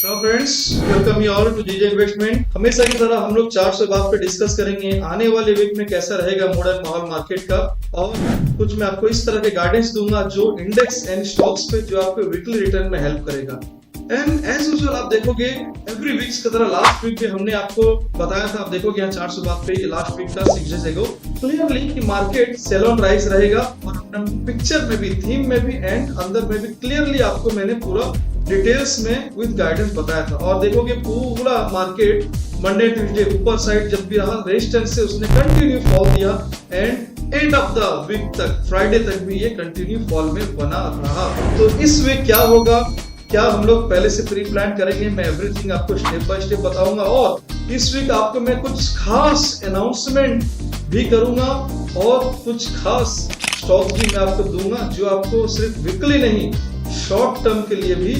Hello friends, welcome you all to GJ investment. हमेशा की तरह हम लोग 400 बात पे डिस्कस करेंगे आने वाले वीक में कैसा रहेगा मॉडर्न माहौल मार्केट का, और कुछ मैं आपको इस तरह के गाइडेंस दूंगा जो इंडेक्स एंड स्टॉक्स पे जो आपको वीकली रिटर्न में हेल्प करेगा। एंड एज यूजुअल आप देखोगे एवरी वीक्स की तरह लास्ट वीक भी हमने आपको बताया था, आप देखोगे यहाँ 400 बात पे लास्ट वीक का 6 डेज एगो क्लियरली कि मार्केट सेल ऑन राइज रहेगा, और पिक्चर में भी, थीम में भी एंड अंदर में भी क्लियरली आपको मैंने पूरा डिटेल्स में विद गाइडेंस बताया था। और देखोगे पूरा मार्केट मंडे ट्यूसडे ऊपर साइड जब भी रहा रेजिस्टेंस से उसने कंटिन्यू फॉल दिया and end of the week तक फ्राइडे तक भी ये कंटिन्यू फॉल में बना रहा। तो इस वीक क्या होगा, क्या हम लोग पहले से प्री प्लान करेंगे, मैं एवरीथिंग आपको स्टेप बाय स्टेप बताऊंगा। और इस वीक आपको मैं कुछ खास अनाउंसमेंट भी करूंगा और कुछ खास स्टॉक्स भी मैं आपको दूंगा जो आपको सिर्फ वीकली नहीं शॉर्ट टर्म के लिए भी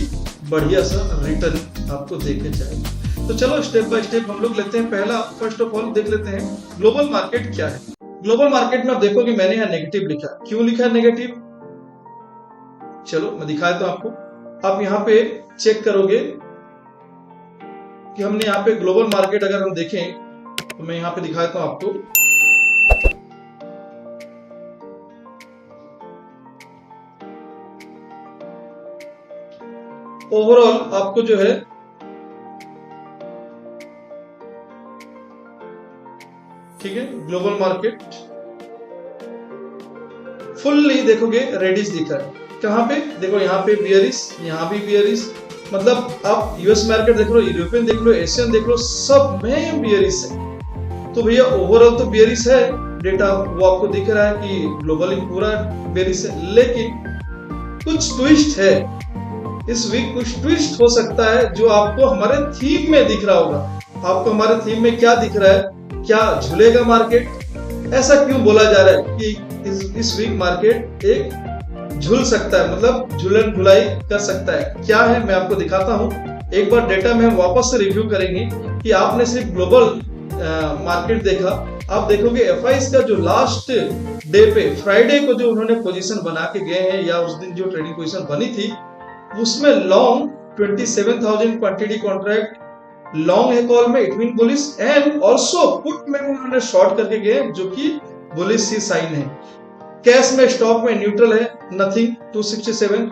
बढ़िया सा रिटर्न आपको देके जाएगा। तो चलो स्टेप बाय स्टेप हम लोग लेते हैं। पहला फर्स्ट ऑफ ऑल देख लेते हैं ग्लोबल मार्केट क्या है। ग्लोबल मार्केट में आप देखोगे मैंने यहाँ नेगेटिव लिखा, क्यों लिखा है नेगेटिव, चलो मैं दिखाया तो आपको। आप यहाँ पे चेक करोगे कि हमने यहाँ पे ग्लोबल मार्केट अगर हम देखें तो मैं यहाँ पे दिखाता हूं आपको। ओवरऑल आपको जो है ठीक है ग्लोबल मार्केट फुल्ली देखोगे रेडिश दिखा है। कहां पे देखो, यहाँ पे बियरिश, यहाँ भी बियरिश, मतलब आप यूएस मार्केट देख लो, यूरोपियन देख लो, एशियन देख लो, सब में बियरिश है। तो भैया ओवरऑल तो बियरिश है, डेटा वो आपको दिख रहा है कि ग्लोबली पूरा बियरिश है, लेकिन कुछ ट्विस्ट है इस वीक, कुछ ट्विस्ट हो सकता है जो आपको हमारे थीम में दिख रहा होगा। आपको हमारे थीम में क्या दिख रहा है, क्या झूलेगा मार्केट, ऐसा क्यों बोला जा रहा है कि इस वीक मार्केट एक झूल सकता है, मतलब झूलन झुलाई कर सकता है। क्या है मैं आपको दिखाता हूं। एक बार डेटा में हम वापस से रिव्यू करेंगे कि आपने सिर्फ ग्लोबल मार्केट देखा, आप देखोगे एफआईएस का जो लास्ट डे पे फ्राइडे को जो उन्होंने पोजीशन बना के गए हैं, या उस दिन जो ट्रेडिंग पोजीशन बनी थी उसमें लॉन्ग 27,000 क्वांटिटी कॉन्ट्रैक्ट लॉन्ग है कॉल में, it mean bullish, and also put में उन्होंने शॉर्ट करके गए जो कि बुलिश ही साइन है। कैश में स्टॉक में न्यूट्रल है, नथिंग 267,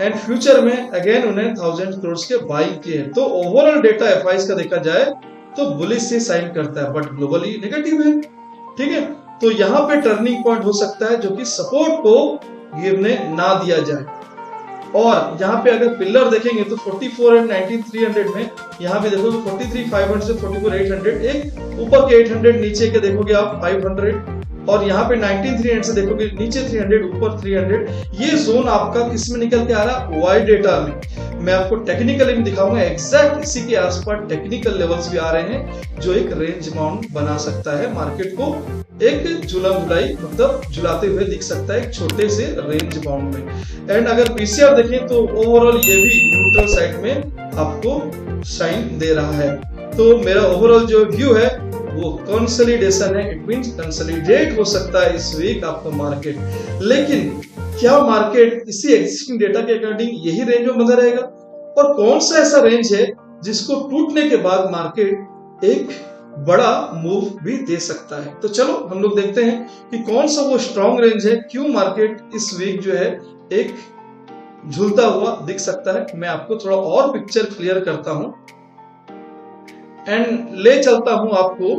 एंड फ्यूचर में अगेन उन्हें 1000 करोड़ के बाइंग किए हैं। तो ओवरऑल डेटा एफआईएस का देखा जाए तो बुलिश से साइन करता है, बट ग्लोबली नेगेटिव है। ठीक है, तो यहाँ पे टर्निंग पॉइंट हो सकता है जो कि सपोर्ट को गिरने ना दिया जाए। और यहाँ पे अगर पिलर देखेंगे तो 44 एंड 19,300 में यहाँ पे देखोगे 43,500 से 44,800, एक ऊपर के 800 नीचे के देखोगे आप 500, और यहाँ पे 19,300 से देखोगे नीचे 300 ऊपर 300। ये जोन आपका किस में निकल के आ रहा है, वाई डेटा में। मैं आपको टेक्निकली भी दिखाऊंगा, एग्जैक्ट इसी के आसपास टेक्निकल लेवल्स भी आ रहे हैं जो एक रेंज बाउंड बना सकता है, मार्केट को एक झूला झुलाई मतलब झुलाते हुए दिख सकता है एक छोटे से रेंज बाउंड में। एंड अगर पीसीआर देखें तो ओवरऑल ये भी न्यूट्रल साइड में आपको साइन दे रहा है। तो मेरा ओवरऑल जो व्यू है वो कंसोलिडेशन है, इट मींस कंसोलिडेट हो सकता है इस वीक आपका मार्केट। लेकिन क्या मार्केट इसी एग्जिस्टिंग डेटा के अकॉर्डिंग यही रेंज में बना रहेगा, और कौन सा ऐसा रेंज है जिसको टूटने के बाद मार्केट एक बड़ा मूव भी दे सकता है। तो चलो हम लोग देखते हैं कि कौन सा वो स्ट्रॉन्ग रेंज है, क्यों मार्केट इस वीक जो है एक झूलता हुआ दिख सकता है। मैं आपको थोड़ा और पिक्चर क्लियर करता हूं एंड ले चलता हूं आपको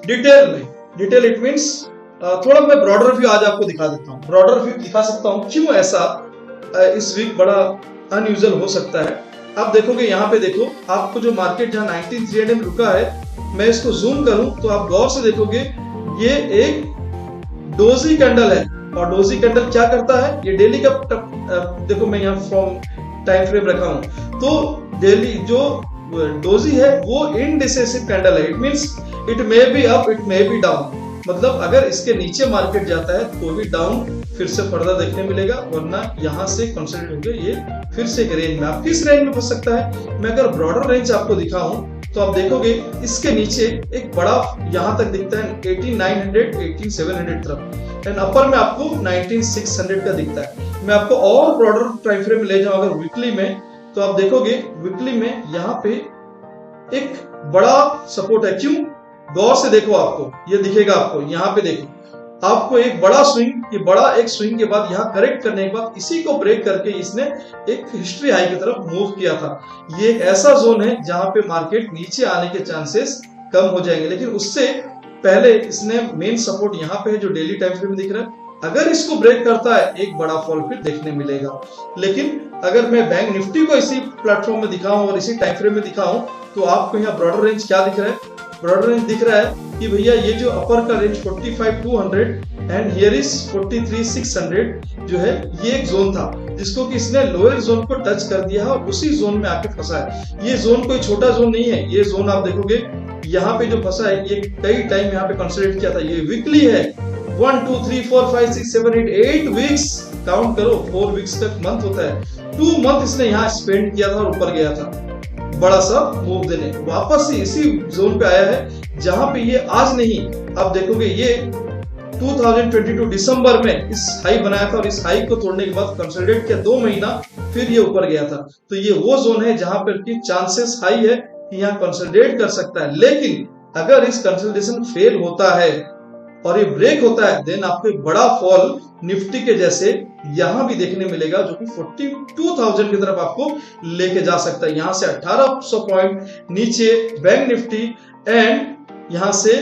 डिटेल में। डिटेल इट मींस थोड़ा मैं ब्रॉडर व्यू आज आपको दिखा देता हूं, ब्रॉडर व्यू दिखा सकता हूं क्यों ऐसा इस वीक बड़ा अनयूजुअल हो सकता है। आप देखोगे यहाँ पे देखो, आपको जो मार्केट जहां 19,300 में रुका है, मैं इसको जूम करूं तो आप गौर से देखोगे ये एक डोजी कैंडल है, और डोजी कैंडल क्या करता है, ये डेली का देखो मैं यहाँ फ्रॉम टाइम फ्रेम रखा हूं, तो डेली जो डोजी है वो इनडिसेसिव कैंडल है, it means it may be up it may be down, मतलब अगर इसके नीचे मार्केट जाता है तो भी डाउन फिर से फर्दर देखने मिलेगा, वरना यहाँ से कंसोलिडेट होकर ये फिर से एक रेंज में, आप किस रेंज में फंस सकता है। मैं अगर ब्रॉडर रेंज आपको दिखाऊं तो आप देखोगे इसके नीचे एक बड़ा यहाँ तक दिखता है 18,900 18,700 तरफ, एंड अपर में आपको 19,600 का दिखता है। मैं आपको और ब्रॉडर टाइम फ्रेम में ले जाऊं अगर वीकली में, तो आप देखोगे वीकली में यहाँ पे एक बड़ा सपोर्ट है। क्यों? गौर से देखो, आपको ये दिखेगा, आपको यहाँ पे देखो, आपको एक बड़ा स्विंग, ये बड़ा एक स्विंग के बाद यहाँ करेक्ट करने के बाद इसी को ब्रेक करके इसने एक हिस्ट्री हाई की तरफ मूव किया था। ये एक ऐसा जोन है जहां पे मार्केट नीचे आने के चांसेस कम हो जाएंगे, लेकिन उससे पहले इसने मेन सपोर्ट यहाँ पे है जो डेली टाइम फ्रेम में दिख रहा है। अगर इसको ब्रेक करता है एक बड़ा फॉल फिर देखने मिलेगा। लेकिन अगर मैं बैंक निफ्टी को इसी प्लेटफॉर्म में दिखाऊं और इसी टाइम फ्रेम में दिखाऊं, तो आपको यहाँ ब्रॉडर रेंज क्या दिख रहा है? ब्रॉडर रेंज दिख रहा है कि भैया ये जो अपर का रेंज 45,200 एंड हियर इज 43,600 जो है, ये एक जोन था जिसको कि इसने लोअर जोन को टच कर दिया है और उसी जोन में आके फंसा है। ये जोन कोई छोटा जोन नहीं है, ये जोन आप देखोगे यहाँ पे जो फंसा है ये कई टाइम यहाँ पे कंसिडर किया था। ये वीकली है, 1 2 3 4 5 6 7 8 8 वीक्स काउंट करो, 4 वीक्स तक मंथ होता है, 2 मंथ इसने यहाँ स्पेंड किया था और ऊपर गया था बड़ा सा मूव देने, वापस इसी जोन पे आया है जहां पे ये आज नहीं, आप देखोगे ये 2022 दिसंबर में इस हाई बनाया था और इस हाई को तोड़ने के बाद कंसोलिडेट किया 2 महीना, फिर ये ऊपर गया था। तो ये वो जोन है जहां पर की चांसेस हाई है कि यहाँ कंसोलिडेट कर सकता है। लेकिन अगर इस कंसोलिडेशन फेल होता है और ये ब्रेक होता है, देन आपको एक बड़ा फॉल निफ्टी के जैसे यहां भी देखने मिलेगा जो कि 42,000 की तरफ आपको लेके जा सकता है। यहां से 1800 पॉइंट नीचे बैंक निफ्टी एंड यहां से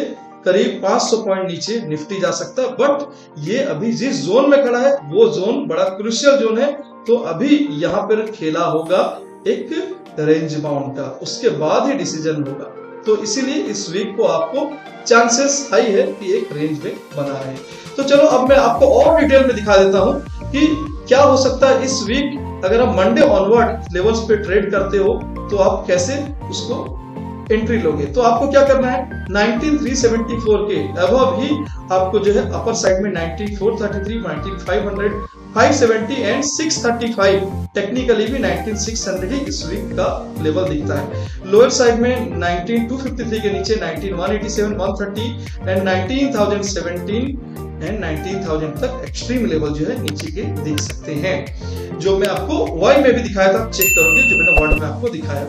करीब 500 पॉइंट नीचे निफ्टी जा सकता है। बट ये अभी जिस जोन में खड़ा है वो जोन बड़ा क्रूशियल जोन है, तो अभी यहां पर खेला होगा एक रेंज बाउंड का, उसके बाद ही डिसीजन होगा। तो इसीलिए इस वीक को आपको चांसेस हाई है कि एक रेंज में बना रहे। तो चलो अब मैं आपको और डिटेल में दिखा देता हूं कि क्या हो सकता है इस वीक। अगर आप मंडे ऑनवर्ड लेवल्स पे ट्रेड करते हो तो आप कैसे उसको एंट्री लोगे। तो आपको क्या करना है, 19,374 के अबव ही आपको जो है अपर साइड में 9433, 9500, 570 एंड 635, टेक्निकली भी 19,600 ही इस वीक का लेवल दिखता है। लोअर साइड में 19,253 के नीचे 19,187, 130 एंड 19,017 एंड 19,000 तक एक्सट्रीम लेवल जो है नीचे के देख सकते हैं, जो मैं आपको वाई में भी दिखाया था, चेक करोगे जो मैंने वर्ड में आपको दिखाया।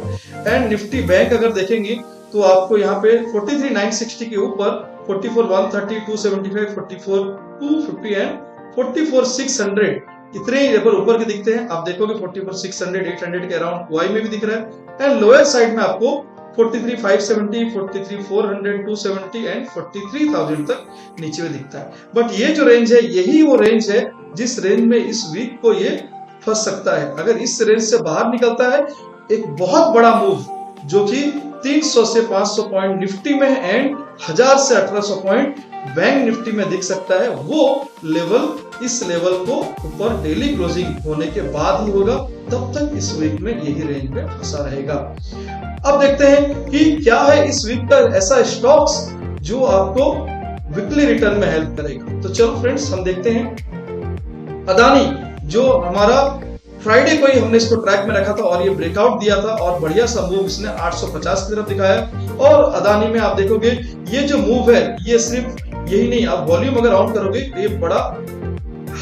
एंड निफ्टी बैंक अगर देखेंगे तो आपको यहाँ पे 43,960 के ऊपर 44,130, 275, 44,250 एंड 44,600 इतने ही लेवल ऊपर के दिखते हैं। आप देखोगे 44,600, 800 के अराउंड वाई में भी दिख रहा है। एंड लोअर साइड में आपको 43,570, 43,400, 270 एंड 43,000 तक नीचे में दिखता है। बट ये जो रेंज है यही वो रेंज है जिस रेंज में इस वीक को ये फंस सकता है। अगर इस रेंज से बाहर निकलता है एक बहुत बड़ा मूव जो कि 300 से 500 पॉइंट निफ्टी में एंड 1000 से 1800 पॉइंट बैंक निफ्टी में दिख सकता है, वो लेवल इस लेवल को ऊपर डेली क्लोजिंग होने के बाद ही होगा। तब तक इस वीक में यही रेंज पे फंसा रहेगा। अब देखते हैं कि क्या है इस वीक का ऐसा स्टॉक्स जो आपको वीकली रिटर्न में हेल्प करेगा। तो चलो फ्रेंड्स हम देखते हैं अदानी, जो हमारा फ्राइडे को ही हमने इसको ट्रैक में रखा था और ये ब्रेकआउट दिया था और बढ़िया सा मूव इसने 850 की तरफ दिखाया। और अदानी में आप देखोगे ये जो मूव है ये सिर्फ यही नहीं, आप वॉल्यूम अगर ऑन करोगे ये बड़ा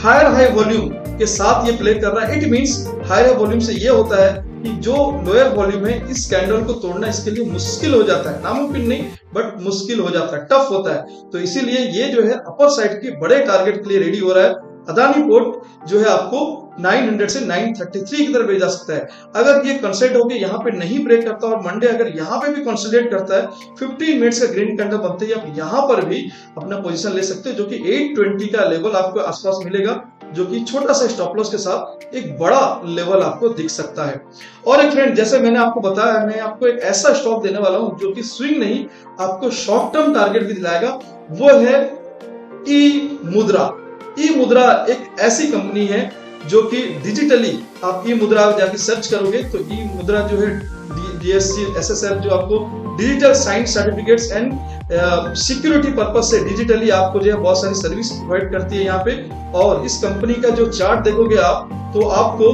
हाई वॉल्यूम के साथ ये प्ले कर रहा है। इट मींस हाई वॉल्यूम से ये होता है कि जो लोअर वॉल्यूम है इस कैंडल को तोड़ना इसके लिए मुश्किल हो जाता है, नामुमकिन नहीं बट मुश्किल हो जाता है, टफ होता है। तो इसीलिए ये जो है अपर साइड के बड़े टारगेट के लिए रेडी हो रहा है। अदानी पोर्ट जो है आपको 900 से 933 की तरफ भेजा सकता है। अगर ये कंसोलिडेट होकर यहाँ पे नहीं ब्रेक करता और मंडे अगर यहाँ पे भी कंसोलिडेट करता है 15 मिनट्स का ग्रीन कैंडल बनते ही आप यहाँ पर भी अपना पोजीशन ले सकते हो, जो कि 820 का लेवल आपको आसपास मिलेगा, जो कि छोटा सा स्टॉप लॉस के साथ एक बड़ा लेवल आपको दिख सकता है। और एक फ्रेंड जैसे मैंने आपको बताया, मैं आपको एक ऐसा स्टॉक देने वाला हूं जो कि स्विंग नहीं आपको शॉर्ट टर्म टारगेट भी दिलाएगा, वो है ई मुद्रा। ई मुद्रा एक ऐसी कंपनी है जो कि डिजिटली आप ई मुद्रा जाके सर्च करोगे तो ई मुद्रा जो है DSC SSL जो आपको digital sign certificates and security purpose से डिजिटली आपको जो है बहुत सारी सर्विस प्रोवाइड करती है यहाँ पे। और इस कंपनी का जो चार्ट देखोगे आप तो आपको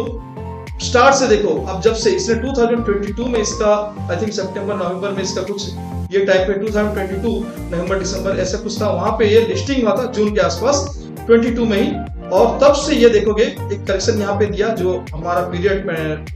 स्टार्ट से देखो, अब जब से इसने 2022 में इसका आई थिंक सितंबर नवंबर में इसका कुछ ये टाइप पे 2022 नवंबर दिसंबर ऐसा कुछ था, वहां पे ये लिस्टिंग हुआ था जून के आसपास 22 में ही। और तब से ये देखोगे एक करेक्शन यहाँ पे दिया जो हमारा पीरियड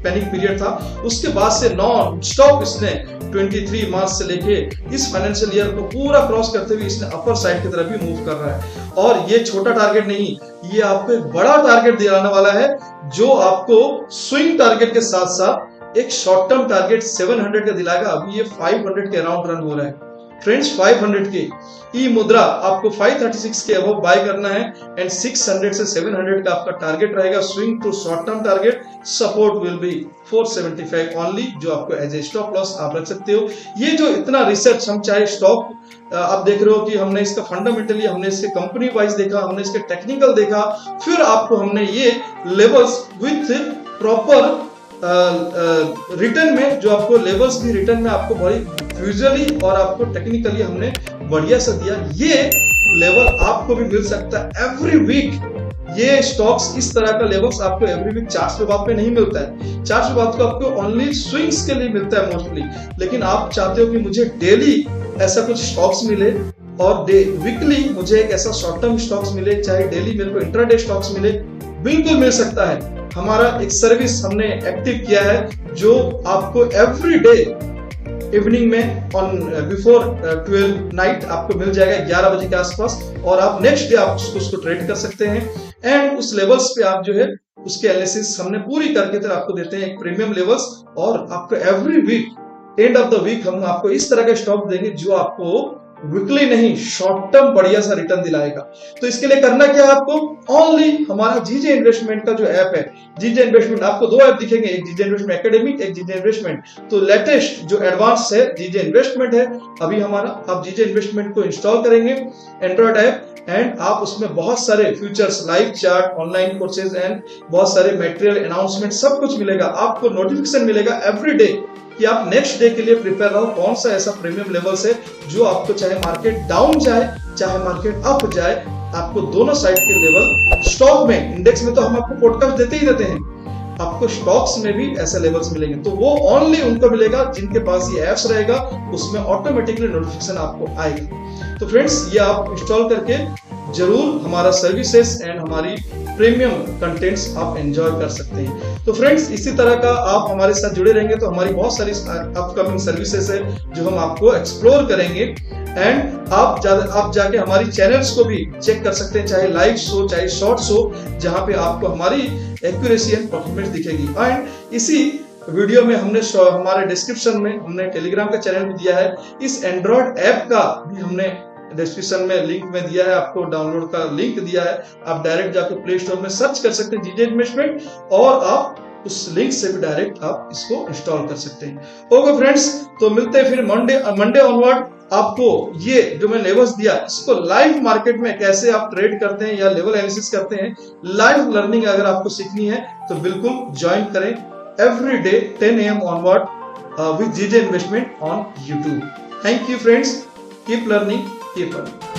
पैनिक पीरियड था, उसके बाद से नॉन स्टॉप इसने 23 मार्च से लेके इस फाइनेंशियल ईयर को पूरा क्रॉस करते हुए इसने अपर साइड की तरफ भी मूव कर रहा है। और ये छोटा टारगेट नहीं, ये आपको एक बड़ा टारगेट दिलाने वाला है जो आपको स्विंग टारगेट के साथ साथ एक शॉर्ट टर्म टारगेट 700 का दिलाएगा। अभी ये 500 के अराउंड रन हो रहा है फ्रेंड्स, 500 के ई मुद्रा आपको 536 के अबव बाय करना है एंड 600 से 700 का आपका टारगेट रहेगा swing to short term target. Support will be 475 only, जो आपको एज ए स्टॉप लॉस आप रख सकते हो। ये जो इतना रिसर्च हम चाहे स्टॉक आप देख रहे हो कि हमने इसका फंडामेंटली, हमने इसके कंपनी वाइज देखा, हमने इसके टेक्निकल देखा, फिर आपको हमने ये लेवल्स विथ प्रॉपर रिटर्न में, जो आपको लेवल्स भी रिटर्न में आपको बड़ी फ्यूजली और आपको टेक्निकली हमने बढ़िया सा दिया। ये लेवल आपको भी मिल सकता है एवरी वीक। ये स्टॉक्स इस तरह का लेवल्स आपको एवरी वीक चार्ट पे बात पे नहीं मिलता है। चार्ट पे बात को आपको ओनली स्विंग्स के लिए मिलता है मोस्टली, लेकिन आप चाहते हो कि मुझे डेली ऐसा कुछ स्टॉक्स मिले और वीकली मुझे एक ऐसा शॉर्ट टर्म स्टॉक्स मिले, चाहे डेली मेरे को इंट्राडे स्टॉक्स मिले, बिल्कुल मिल सकता है। हमारा एक सर्विस हमने एक्टिव किया है जो आपको एवरी डे इवनिंग में ऑन बिफोर 12 नाइट आपको मिल जाएगा 11 बजे के आसपास, और आप नेक्स्ट डे आप उसको ट्रेड कर सकते हैं एंड उस लेवल्स पे आप जो है उसके एनालिसिस हमने पूरी करके फिर आपको देते हैं एक प्रीमियम लेवल्स। और आपको every week end of the week हम आपको इस तरह के स्टॉक देंगे जो आपको वीकली नहीं शॉर्ट टर्म बढ़िया सा रिटर्न दिलाएगा। तो इसके लिए करना क्या है आपको, ओनली हमारा जीजे इन्वेस्टमेंट का जो ऐप है, जीजे इन्वेस्टमेंट, आपको दो ऐप दिखेंगे, एक जीजे इन्वेस्टमेंट एकेडमिक, एक जीजे इन्वेस्टमेंट। तो लेटेस्ट जो एडवांस है जीजे इन्वेस्टमेंट है अभी हमारा। आप जीजे इन्वेस्टमेंट को इंस्टॉल करेंगे एंड्रॉइड ऐप एंड आप उसमें बहुत सारे futures, live chart, online courses and बहुत सारे मटेरियल, अनाउंसमेंट सब कुछ मिलेगा। आपको नोटिफिकेशन मिलेगा एवरी डे कि आप नेक्स्ट डे के लिए प्रिपेयर रहो। कौन सा ऐसा प्रीमियम लेवल्स है जो आपको चाहे मार्केट डाउन जाए चाहे मार्केट अप जाए, आपको दोनों साइड के लेवल स्टॉक में, इंडेक्स में तो हम आपको पॉडकास्ट देते ही देते हैं, आपको स्टॉक्स में भी ऐसे लेवल्स मिलेंगे। तो वो ओनली उनको मिलेगा जिनके पास ये ऐप्स रहेगा, उसमें ऑटोमेटिकली नोटिफिकेशन आपको आएगा। तो फ्रेंड्स ये आप इंस्टॉल करके जरूर हमारा सर्विसेज एंड हमारी प्रीमियम कंटेंट्स आप एंजॉय कर सकते हैं। तो फ्रेंड्स इसी तरह का आप हमारे साथ जुड़े रहेंगे तो हमारी बहुत सारी अपकमिंग सर्विसेज है जो हम आपको एक्सप्लोर करेंगे एंड आप जाके हमारी चैनल्स को भी चेक कर सकते हैं, चाहे लाइव शो चाहे शॉर्ट शो, जहां पे आपको हमारी एक्यूरेसी एंड परफॉर्मेंस दिखेगी। एंड इसी वीडियो में हमने हमारे डिस्क्रिप्शन में हमने टेलीग्राम का चैनल भी दिया है, इस एंड्रॉइड ऐप का भी हमने डिस्क्रिप्शन में लिंक में दिया है, आपको डाउनलोड का लिंक दिया है। आप डायरेक्ट जाके प्ले स्टोर में सर्च कर सकते हैं जीजे इन्वेस्टमेंट और आप उस लिंक से भी डायरेक्ट आप इसको इंस्टॉल कर सकते हैं। ओके फ्रेंड्स, तो मिलते हैं फिर मंडे ऑनवर्ड। आपको ये जो मैं लेवल्स दिया इसको लाइव मार्केट में कैसे आप ट्रेड करते हैं या लेवल एनालिसिस करते हैं, लाइव लर्निंग अगर आपको सीखनी है तो बिल्कुल ज्वाइन करें every day 10 AM onward with GJ investment on YouTube. Thank you friends, keep learning, keep earning.